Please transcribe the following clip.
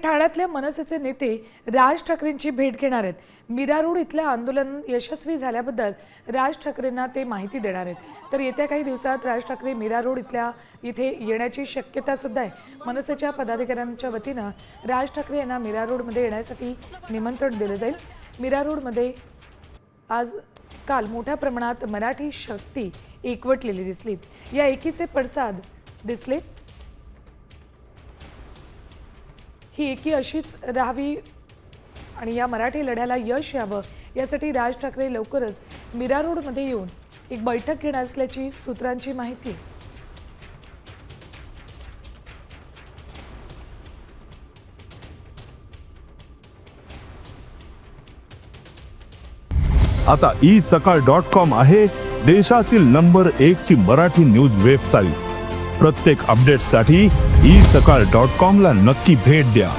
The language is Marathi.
ठाण्यातल्या मनसेचे नेते राज ठाकरेंची भेट घेणार आहेत. मीरा रोड इथलं आंदोलन यशस्वी झाल्याबद्दल राज ठाकरेंना ते माहिती देणार आहेत. तर येत्या काही दिवसात राज ठाकरे मीरा रोड इथे येण्याची शक्यता सुद्धा आहे. मनसेच्या पदाधिकाऱ्यांच्या वतीनं राज ठाकरे यांना मीरा रोडमध्ये येण्यासाठी निमंत्रण दिलं जाईल. मीरा रोडमध्ये काल मोठ्या प्रमाणात मराठी शक्ती एकवटलेली दिसली. या एकीचे पडसाद दिसले. ही एकी अशीच राहावी आणि या मराठी लढ्याला यश यावं यासाठी राज ठाकरे लवकरच मीरा रोडमध्ये येऊन एक बैठक घेणार असल्याची सूत्रांची माहिती. आता isakal.com आहे देशातील नंबर 1 ची मराठी न्यूज वेबसाईट. प्रत्येक अपडेटसाठी isakal.com ला नक्की भेट द्या.